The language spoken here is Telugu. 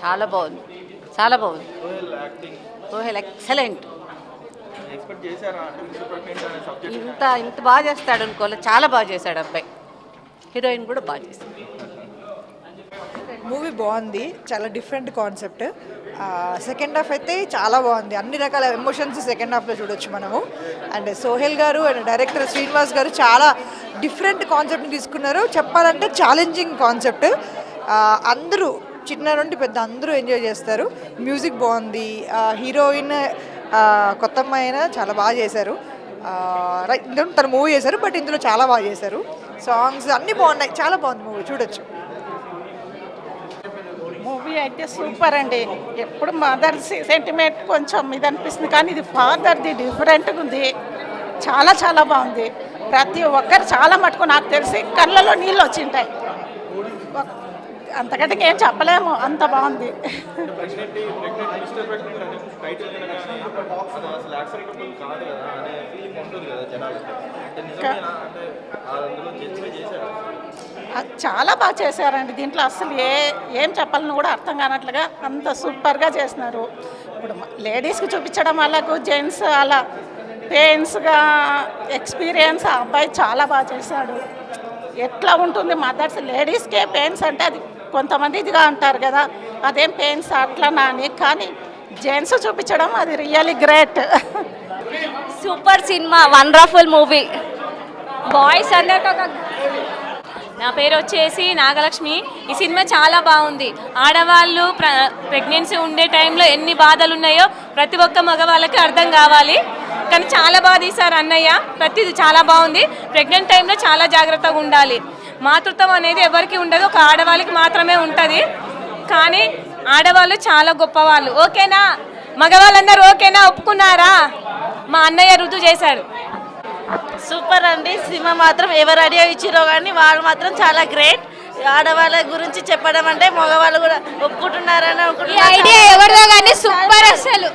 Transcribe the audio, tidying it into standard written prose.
చాలా బాగుంది, చాలా బాగుంది. సోహెల్ ఎక్సలెంట్. ఇంత ఇంత బాగా చేస్తాడు అనుకోలే, చాలా బాగా చేశాడు అబ్బాయి. హీరోయిన్ కూడా బాగా చేశాడు. మూవీ బాగుంది, చాలా డిఫరెంట్ కాన్సెప్ట్. సెకండ్ హాఫ్ అయితే చాలా బాగుంది, అన్ని రకాల ఎమోషన్స్ సెకండ్ హాఫ్లో చూడొచ్చు మనము. అండ్ సోహెల్ గారు అండ్ డైరెక్టర్ శ్రీనివాస్ గారు చాలా డిఫరెంట్ కాన్సెప్ట్ని తీసుకున్నారు. చెప్పాలంటే ఛాలెంజింగ్ కాన్సెప్ట్. అందరూ చిన్న నుండి పెద్ద అందరూ ఎంజాయ్ చేస్తారు. మ్యూజిక్ బాగుంది, హీరోయిన్ కొత్త అమ్మాయి అయినా చాలా బాగా చేశారు. ఇందులో తను మూవీ చేశారు, బట్ ఇందులో చాలా బాగా చేశారు. సాంగ్స్ అన్నీ బాగున్నాయి, చాలా బాగుంది మూవీ, చూడొచ్చు. మూవీ అయితే సూపర్ అండి. ఎప్పుడు మదర్ సెంటిమెంట్ కొంచెం ఇది అనిపిస్తుంది, కానీ ఇది ఫాదర్ది డిఫరెంట్గా ఉంది. చాలా చాలా బాగుంది. ప్రతి ఒక్కరు చాలా మటుకు నాకు తెలిసి కళ్ళలో నీళ్ళు వచ్చింటాయి. అంతకంటే ఏం చెప్పలేము, అంత బాగుంది. చాలా బాగా చేశారండి. దీంట్లో అసలు ఏం చెప్పాలని కూడా అర్థం కానట్లుగా అంత సూపర్గా చేస్తున్నారు. ఇప్పుడు లేడీస్కి చూపించడం అలాగూ జెంట్స్ అలా పెయిన్స్గా ఎక్స్పీరియన్స్ ఆ అబ్బాయి చాలా బాగా చేశాడు. ఎట్లా ఉంటుంది మదర్స్ లేడీస్కే పెయిన్స్ అంటే అది కొంతమంది ఇదిగా అంటారు కదా, అదేం పెయిన్స్ అట్లా అని, కానీ జెంట్స్ చూపించడం అది really great. Super cinema, wonderful movie. Boys అందరితో నా పేరు వచ్చేసి నాగలక్ష్మి. ఈ సినిమా చాలా బాగుంది. ఆడవాళ్ళు ప్రెగ్నెన్సీ ఉండే టైంలో ఎన్ని బాధలు ఉన్నాయో ప్రతి ఒక్క మగవాళ్ళకి అర్థం కావాలి. కానీ చాలా బాగా తీశారు అన్నయ్య, ప్రతిది చాలా బాగుంది. ప్రెగ్నెంట్ టైంలో చాలా జాగ్రత్తగా ఉండాలి. మాతృత్వం అనేది ఎవరికి ఉండదు, ఒక ఆడవాళ్ళకి మాత్రమే ఉంటుంది. కానీ ఆడవాళ్ళు చాలా గొప్పవాళ్ళు. ఓకేనా మగవాళ్ళందరూ? ఓకేనా, ఒప్పుకున్నారా? మా అన్నయ్య రుజువు చేశాడు. సూపర్ అండి. సినిమా మాత్రం ఎవరు ఐడియా ఇచ్చిరో కానీ వాళ్ళు మాత్రం చాలా గ్రేట్. ఆడవాళ్ళ గురించి చెప్పడం అంటే మగవాళ్ళు కూడా ఒప్పుకుంటున్నారని ఐడియా ఎవరిదో కానీ సూపర్ అసలు.